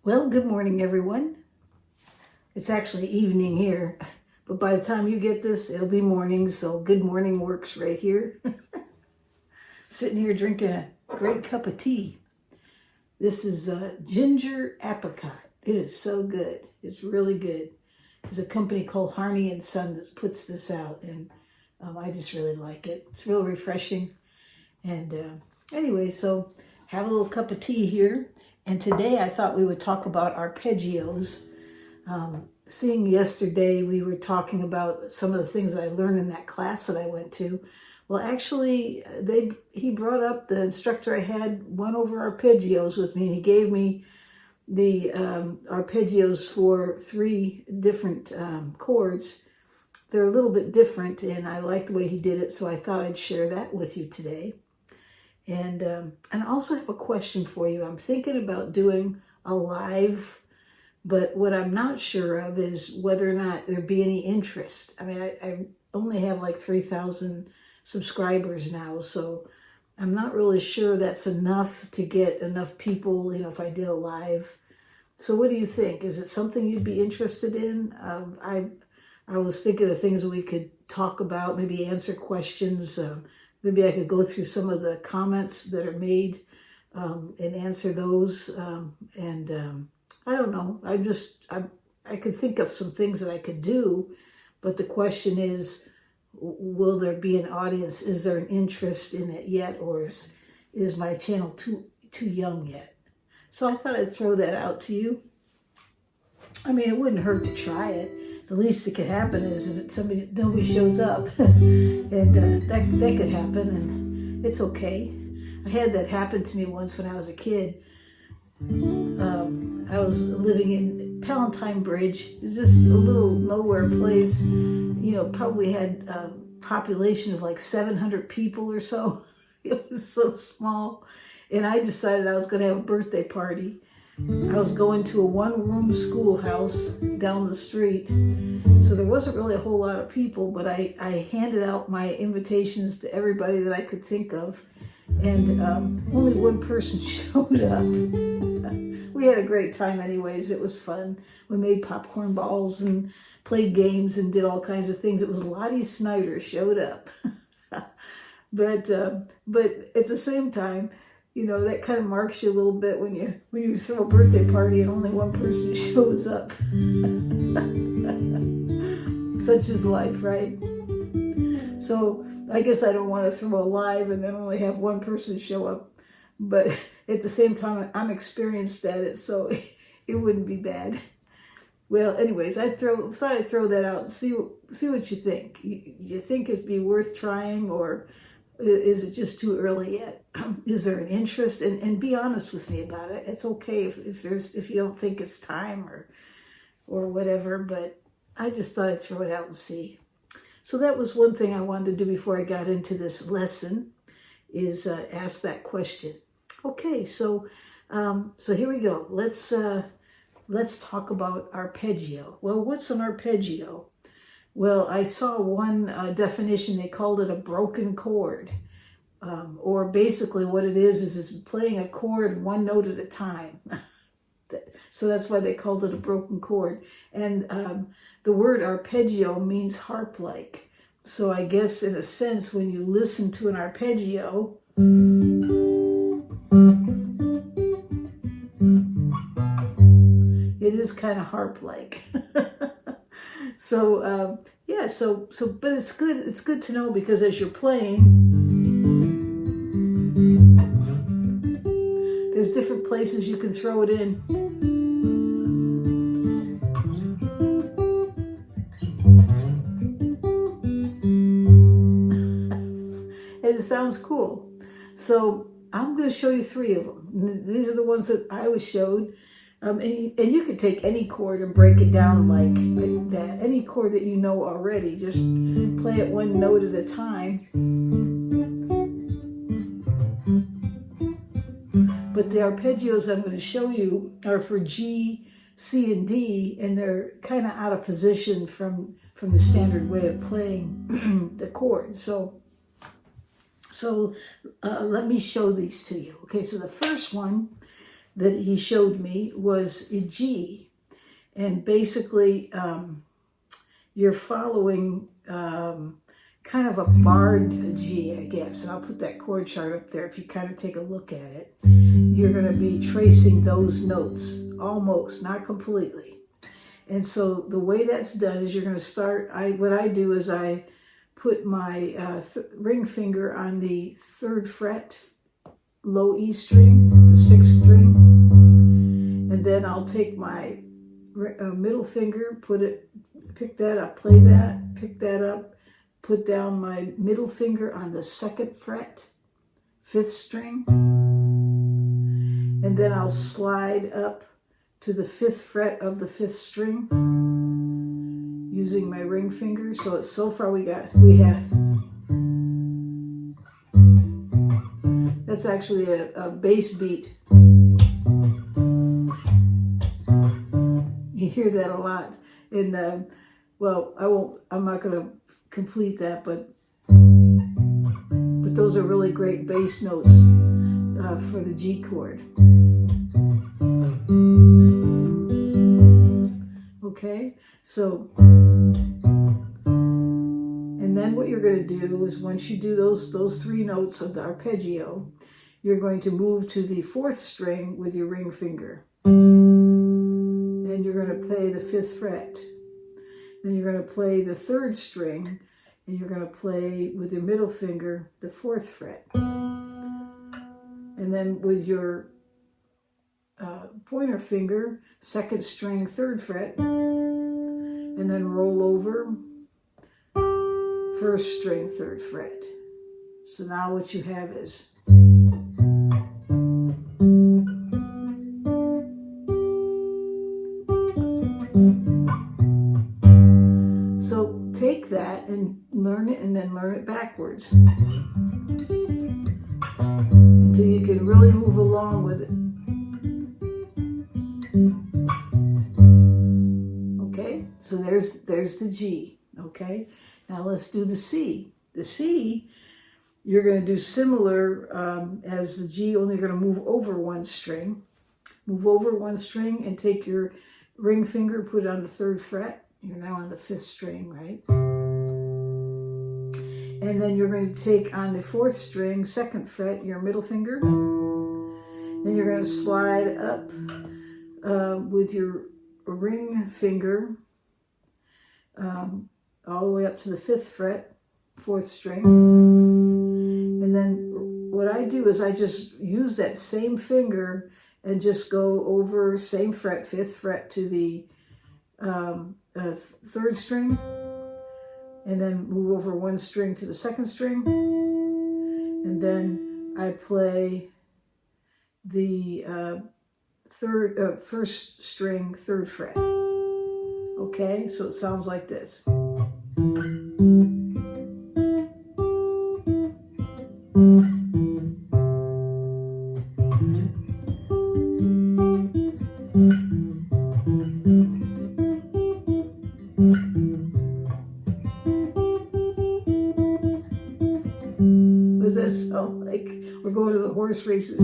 Well, good morning, everyone. It's actually evening here, but by the time you get this, it'll be morning, so good morning works right here. Sitting here drinking a great cup of tea. This is ginger apricot. It is so good. It's really good. There's a company called Martin SC13E that puts this out, and I just really like it. It's real refreshing. And anyway, so have a little cup of tea here. And today I thought we would talk about arpeggios. Seeing yesterday, we were talking about some of the things I learned in that class that I went to. Well, actually, he brought up, the instructor I had went over arpeggios with me, and he gave me the arpeggios for 3 different chords. They're a little bit different, and I like the way he did it, so I thought I'd share that with you today. And I also have a question for you. I'm thinking about doing a live, but what I'm not sure of is whether or not there'd be any interest. I mean, I only have like 3,000 subscribers now, so I'm not really sure that's enough to get enough people, if I did a live. So what do you think? Is it something you'd be interested in? I was thinking of things that we could talk about, maybe answer questions. Maybe I could go through some of the comments that are made and answer those. I don't know. I could think of some things that I could do, but the question is, will there be an audience? Is there an interest in it yet, or is my channel too young yet? So I thought I'd throw that out to you. I mean, it wouldn't hurt to try it. The least that could happen is that nobody shows up, and that could happen, and it's okay. I had that happen to me once when I was a kid. I was living in Palatine Bridge. It was just a little nowhere place. Probably had a population of like 700 people or so. It was so small, and I decided I was going to have a birthday party. I was going to a 1-room schoolhouse down the street, so there wasn't really a whole lot of people, but I handed out my invitations to everybody that I could think of, and only one person showed up. We had a great time anyways. It was fun. We made popcorn balls and played games and did all kinds of things. It was Lottie Snyder showed up. But at the same time, that kind of marks you a little bit when you throw a birthday party and only one person shows up. Such is life, right? So I guess I don't want to throw a live and then only have one person show up. But at the same time, I'm experienced at it, so it wouldn't be bad. Well, anyways, I thought I'd throw that out and see what you think. You think it'd be worth trying, or is it just too early yet? Is there an interest? And be honest with me about it. It's okay if you don't think it's time or whatever, but I just thought I'd throw it out and see. So that was one thing I wanted to do before I got into this lesson, is ask that question. Okay, so here we go. Let's talk about arpeggio. Well, what's an arpeggio? Well, I saw one definition. They called it a broken chord, or basically what it is it's playing a chord one note at a time. So that's why they called it a broken chord. And the word arpeggio means harp-like. So I guess in a sense, when you listen to an arpeggio, it is kind of harp-like. So yeah, but it's good. It's good to know, because as you're playing, there's different places you can throw it in. And it sounds cool. So I'm going to show you 3 of them. These are the ones that I was showed. And you could take any chord and break it down like that. Any chord that you know already, just play it one note at a time. But the arpeggios I'm going to show you are for G, C, and D, and they're kind of out of position from the standard way of playing the chords. So let me show these to you. Okay, so the first one that he showed me was a G. And basically, you're following kind of a barred G, I guess. And I'll put that chord chart up there if you kind of take a look at it. You're going to be tracing those notes, almost, not completely. And so the way that's done is you're going to start, what I do is I put my ring finger on the 3rd fret, low E string, the 6th string, and then I'll take my middle finger, pick that up, play that, pick that up, put down my middle finger on the 2nd fret, 5th string, and then I'll slide up to the 5th fret of the 5th string using my ring finger. So far we have, that's actually a bass beat. You hear that a lot. And well, I'm not going to complete that, but those are really great bass notes for the G chord. Okay, so, and then what you're going to do is once you do those 3 notes of the arpeggio, you're going to move to the 4th string with your ring finger. And you're going to play the 5th fret. Then you're going to play the 3rd string, and you're going to play with your middle finger the 4th fret. And then with your pointer finger, 2nd string, 3rd fret, and then roll over, 1st string, 3rd fret. So now what you have is so take that and learn it, and then learn it backwards until you can really move along with it. Okay, so there's the G. Okay, now let's do the C. The C, you're going to do similar as the G, only you're going to move over 1 string. Move over 1 string and take your ring finger, put it on the 3rd fret. You're now on the 5th string, right? And then you're going to take on the 4th string, 2nd fret, your middle finger. Then you're going to slide up with your ring finger all the way up to the 5th fret, 4th string. And then what I do is I just use that same finger and just go over same fret, 5th fret to the 3rd string, and then move over 1 string to the 2nd string, and then I play the 1st string, 3rd fret. Okay, so it sounds like this. Does that sound like we're going to the horse races?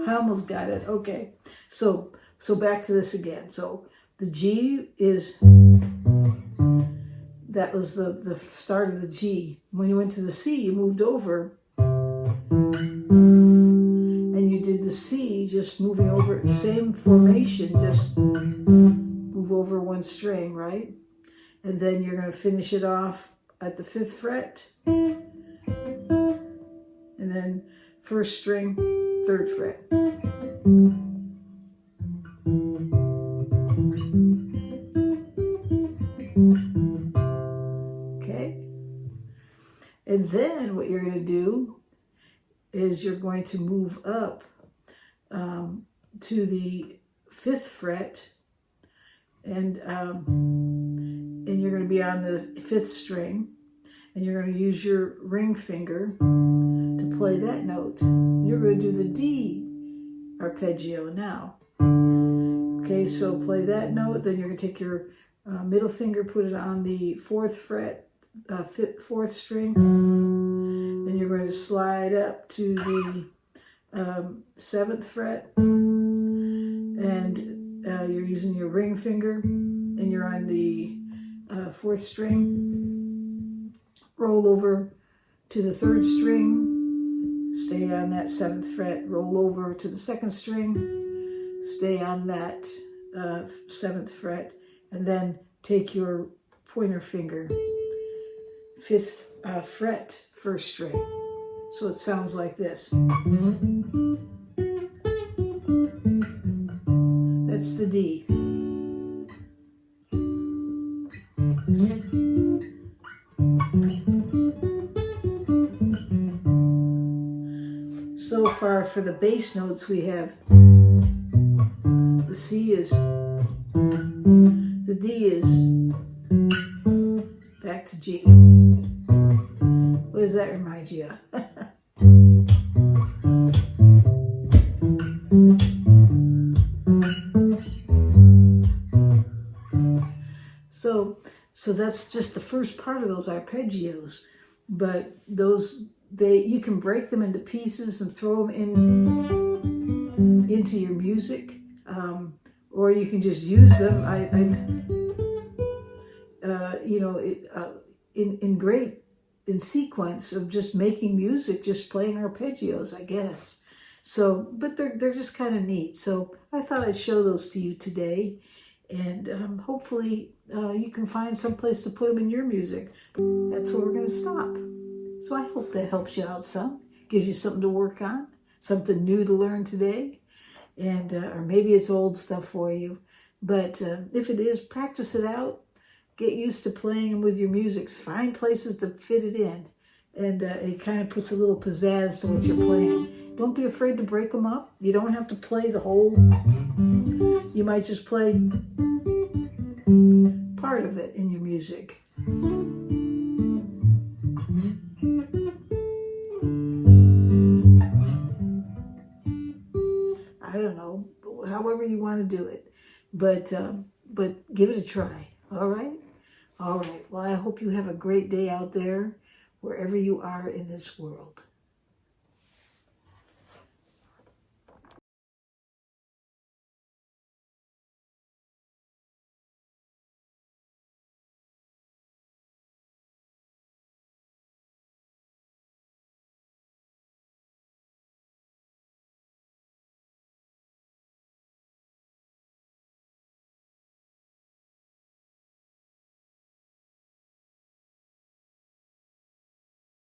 I almost got it. Okay. So back to this again. So the G is, that was the start of the G. When you went to the C, you moved over and you did the C, just moving over, same formation, just move over 1 string, right? And then you're going to finish it off at the 5th fret, and then 1st string, 3rd fret. Okay? And then what you're going to do is you're going to move up to the 5th fret, and you're going to be on the 5th string, and you're going to use your ring finger to play that note. You're going to do the D arpeggio now. Okay, so play that note, then you're going to take your middle finger, put it on the 4th fret, 4th string, and you're we're going to slide up to the 7th fret, and you're using your ring finger, and you're on the 4th string. Roll over to the 3rd string, stay on that 7th fret, roll over to the 2nd string, stay on that 7th fret, and then take your pointer finger, 5th fret, 1st string. So it sounds like this. That's the D. So far for the bass notes we have the C is, the D is, back to G. What does that remind you of? So that's just the first part of those arpeggios, but you can break them into pieces and throw them into your music, or you can just use them. In sequence of just making music, just playing arpeggios, I guess. So, but they're just kind of neat. So I thought I'd show those to you today, and hopefully you can find some place to put them in your music. That's where we're going to stop. So I hope that helps you out some, gives you something to work on, something new to learn today, and or maybe it's old stuff for you. But if it is, practice it out. Get used to playing with your music. Find places to fit it in. And it kind of puts a little pizzazz to what you're playing. Don't be afraid to break them up. You don't have to play the whole. You might just play part of it in your music. I don't know, however you want to do it. But give it a try. All right? All right. Well, I hope you have a great day out there, wherever you are in this world.